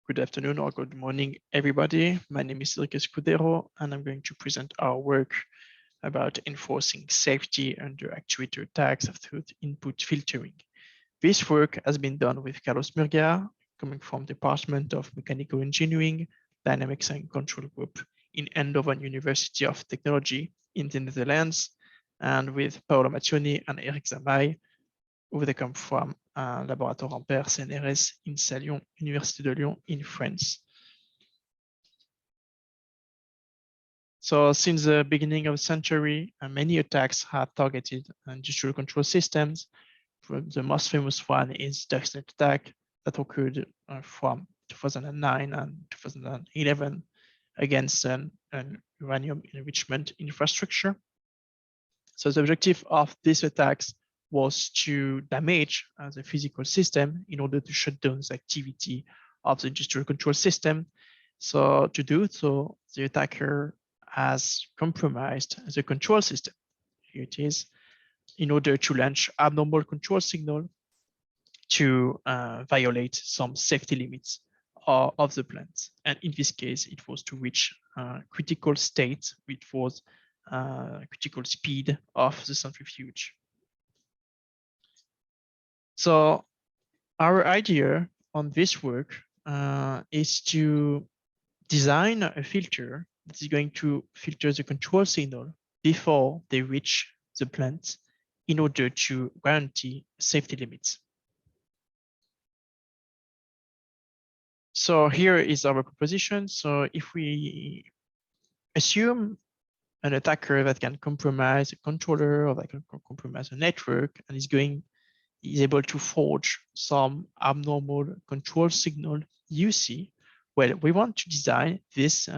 Good afternoon or good morning, everybody. My name is Enrique Escudero, and I'm going to present our work about enforcing safety under actuator attacks through input filtering. This work has been done with Carlos Murguia, coming from Department of Mechanical Engineering, Dynamics and Control Group in Eindhoven University of Technology in the Netherlands, and with Paolo Maccioni and Eric Zamay, who they come from Laboratoire Ampère CNRS in Lyon, Université de Lyon in France. So since the beginning of the century, many attacks have targeted industrial control systems. The most famous one is the Stuxnet attack that occurred from 2009 and 2011 against an uranium enrichment infrastructure. So the objective of these attacks was to damage the physical system in order to shut down the activity of the industrial control system. So to do so, the attacker has compromised the control system. Here it is, in order to launch abnormal control signal to violate some safety limits of the plant. And in this case, it was to reach critical state, which was critical speed of the centrifuge. So our idea on this work is to design a filter that is going to filter the control signal before they reach the plant in order to guarantee safety limits. So here is our proposition. So if we assume an attacker that can compromise a controller or that can compromise a network and is able to forge some abnormal control signal UC, well, we want to design this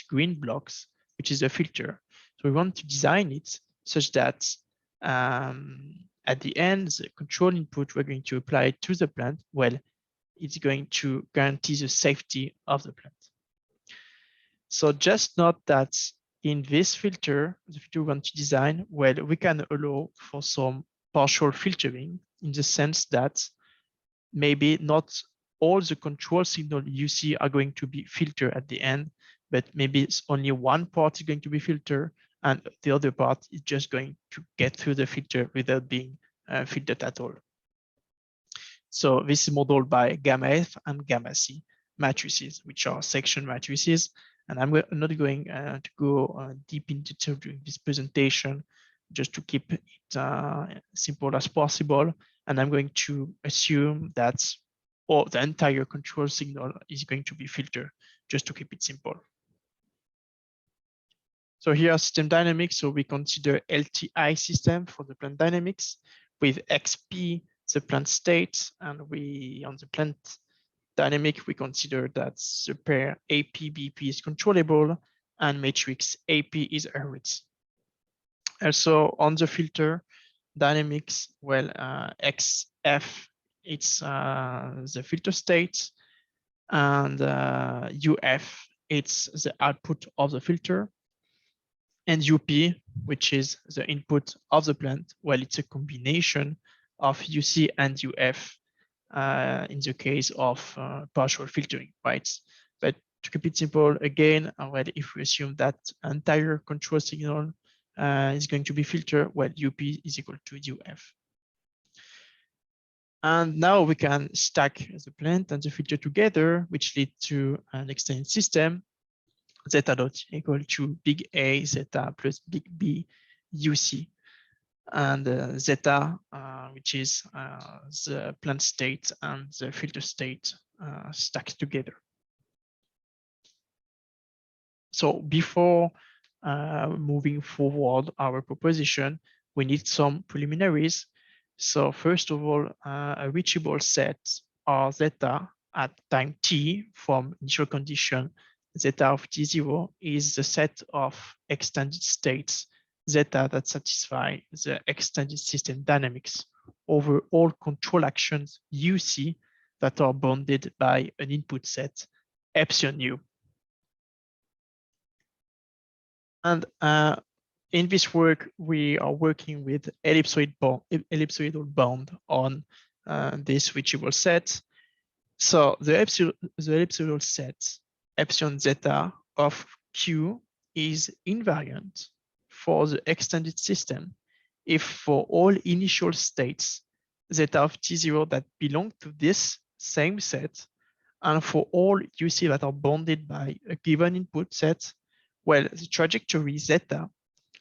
green blocks, which is a filter. So we want to design it such that at the end, the control input we're going to apply to the plant, well, it's going to guarantee the safety of the plant. So just note that in this filter, the filter we want to design, well, we can allow for some partial filtering in the sense that maybe not all the control signal you see are going to be filtered at the end, but maybe it's only one part is going to be filtered and the other part is just going to get through the filter without being filtered at all. So this is modeled by gamma F and gamma C matrices, which are section matrices. And I'm not going to go deep into during this presentation, just to keep it simple as possible. And I'm going to assume that the entire control signal is going to be filtered, just to keep it simple. So here are system dynamics. So we consider LTI system for the plant dynamics with XP, the plant state, and on the plant dynamic, we consider that the pair AP-BP is controllable and matrix AP is errors. Also on the filter dynamics, well, XF, it's the filter state, and UF, it's the output of the filter, and UP, which is the input of the plant, well, it's a combination of UC and UF in the case of partial filtering, right? But to keep it simple, again, well, if we assume that entire control signal is going to be filtered, well, UP is equal to UF. And now we can stack the plant and the filter together, which leads to an extended system, zeta dot equal to big A zeta plus big B UC. And zeta, which is the plant state and the filter state stacked together. So before moving forward our proposition, we need some preliminaries. So first of all, a reachable set R zeta at time t from initial condition zeta of t0 is the set of extended states zeta that satisfy the extended system dynamics over all control actions UC that are bounded by an input set epsilon u. And in this work, we are working with ellipsoidal bound on this reachable set. So the ellipsoidal set epsilon zeta of Q is invariant for the extended system if for all initial states zeta of T0 that belong to this same set, and for all UC that are bounded by a given input set, well, the trajectory zeta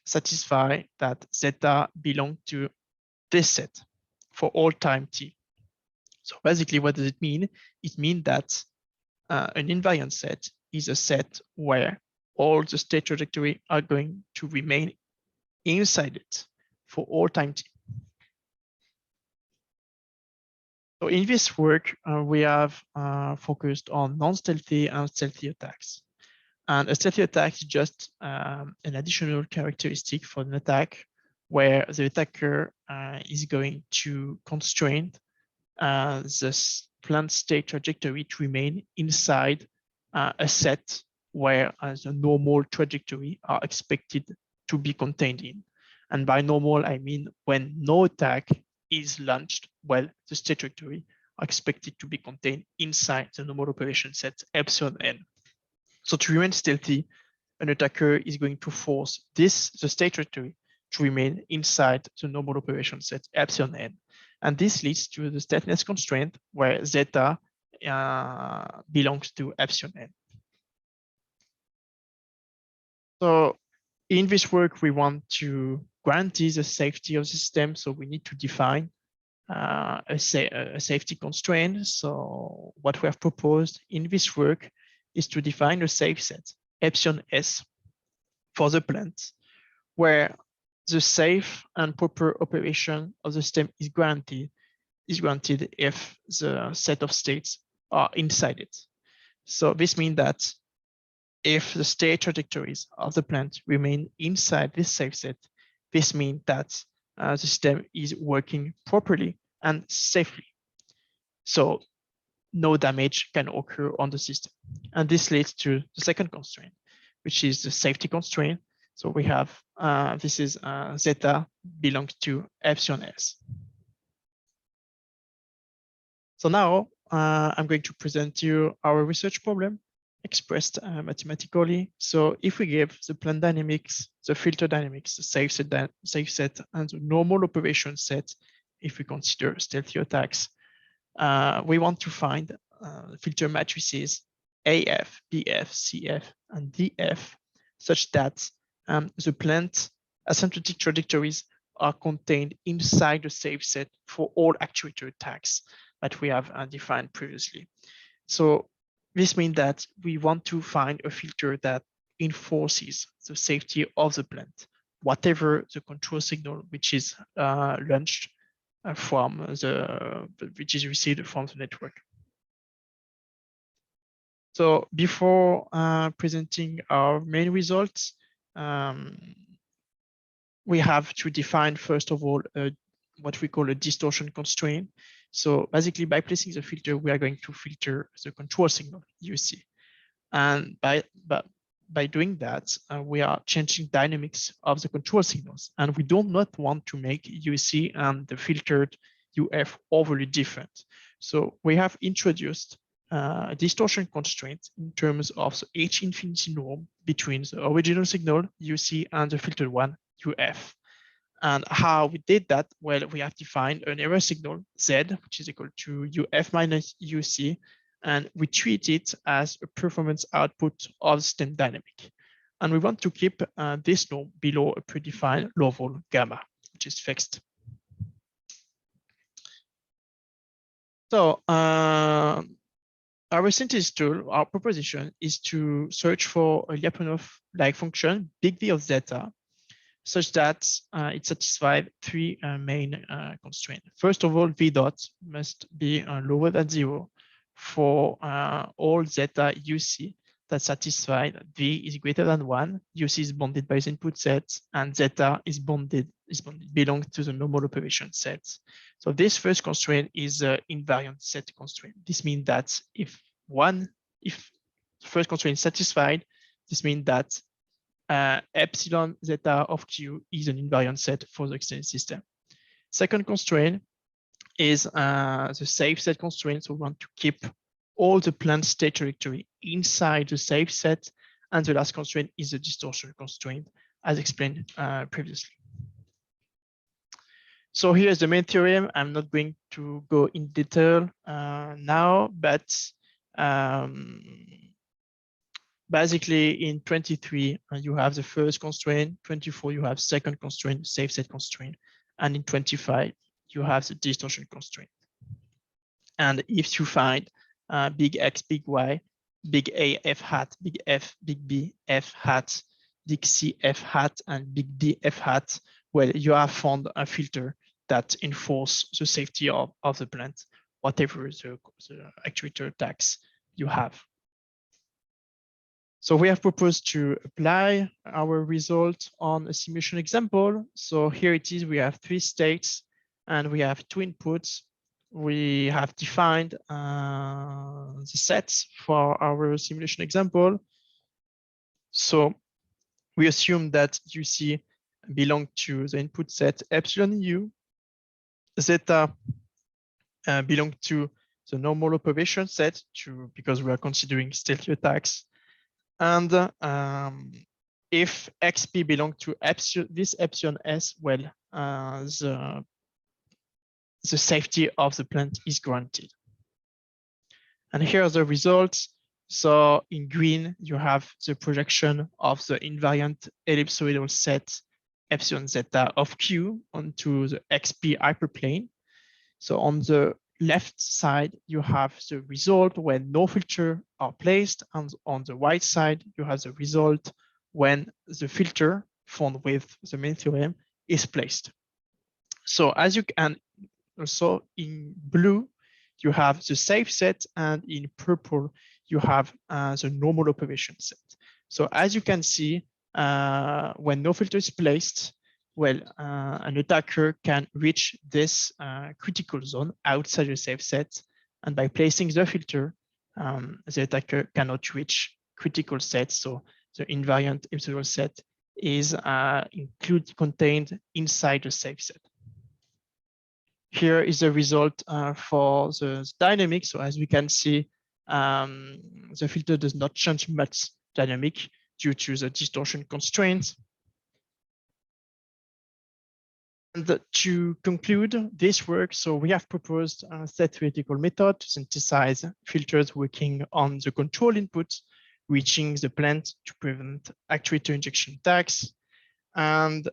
satisfy that zeta belong to this set for all time t. So basically, what does it mean? It means that an invariant set is a set where all the state trajectory are going to remain inside it for all time t. So in this work, we have focused on non-stealthy and stealthy attacks. And a stealthy attack is just an additional characteristic for an attack where the attacker is going to constrain the planned state trajectory to remain inside a set where the normal trajectory are expected to be contained in. And by normal, I mean when no attack is launched, well, the state trajectory are expected to be contained inside the normal operation set epsilon n. So to remain stealthy, an attacker is going to force the state trajectory to remain inside the normal operation set epsilon n. And this leads to the stealthiness constraint where zeta belongs to epsilon n. So in this work, we want to guarantee the safety of the system. So we need to define a safety constraint. So what we have proposed in this work is to define a safe set, epsilon s, for the plant, where the safe and proper operation of the system is granted if the set of states are inside it. So this means that if the state trajectories of the plant remain inside this safe set, this means that the system is working properly and safely. So no damage can occur on the system. And this leads to the second constraint, which is the safety constraint. So we have, this is zeta belongs to epsilon s. So now I'm going to present you our research problem expressed mathematically. So if we give the plant dynamics, the filter dynamics, the safe set, and the normal operation set, if we consider stealthy attacks, we want to find filter matrices AF, BF, CF, and DF such that the plant asymptotic trajectories are contained inside the safe set for all actuator attacks that we have defined previously. So this means that we want to find a filter that enforces the safety of the plant, whatever the control signal which is launched which is received from the network. So before presenting our main results, we have to define, first of all, what we call a distortion constraint. So basically, by placing the filter, we are going to filter the control signal, UC. And by doing that, we are changing dynamics of the control signals. And we do not want to make UC and the filtered UF overly different. So we have introduced a distortion constraint in terms of the H infinity norm between the original signal, UC, and the filtered one, UF. And how we did that? Well, we have defined an error signal, Z, which is equal to UF minus UC, and we treat it as a performance output of the system dynamic. And we want to keep this norm below a predefined level gamma, which is fixed. So our synthesis tool, our proposition is to search for a Lyapunov-like function, big V of zeta, such that it satisfies three main constraints. First of all, V dot must be lower than 0 for all zeta UC that satisfy that V is greater than 1, UC is bounded by the input set, and zeta is belongs to the normal operation set. So this first constraint is an invariant set constraint. This means that if the first constraint is satisfied, this means that epsilon zeta of Q is an invariant set for the extended system. Second constraint is the safe set constraint. So we want to keep all the plant state trajectory inside the safe set. And the last constraint is the distortion constraint, as explained previously. So here's the main theorem. I'm not going to go in detail now, but basically in 23, you have the first constraint, 24, you have second constraint, safe set constraint, and in 25, you have the distortion constraint. And if you find big X, big Y, big A, F hat, big F, big B, F hat, big C, F hat, and big D, F hat, well, you have found a filter that enforce the safety of the plant, whatever the actuator tax you have. So we have proposed to apply our result on a simulation example. So here it is, we have 3 states and we have 2 inputs. We have defined the sets for our simulation example. So we assume that UC belong to the input set epsilon U, zeta belong to the normal operation set because we are considering stealthy attacks. And if XP belong to this epsilon S, well, the safety of the plant is guaranteed. And here are the results. So in green, you have the projection of the invariant ellipsoidal set epsilon zeta of Q onto the XP hyperplane. So on the left side, you have the result when no filter are placed, and on the right side, you have the result when the filter found with the main theorem is placed. So as you can also in blue, you have the safe set, and in purple, you have the normal operation set. So as you can see, when no filter is placed, well, an attacker can reach this critical zone outside the safe set. And by placing the filter, the attacker cannot reach critical sets. So the invariant ellipsoidal set is contained inside the safe set. Here is the result for the dynamic. So as we can see, the filter does not change much dynamic due to the distortion constraints. And to conclude this work, so we have proposed a set theoretical method to synthesize filters working on the control input, reaching the plant to prevent actuator injection attacks. And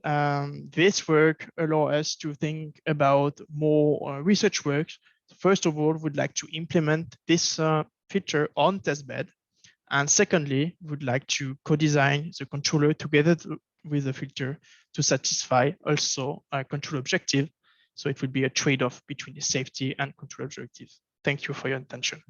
this work allows us to think about more research work. First of all, we'd like to implement this feature on testbed. And secondly, we'd like to co-design the controller together with the filter to satisfy also a control objective. So it would be a trade-off between the safety and control objectives. Thank you for your attention.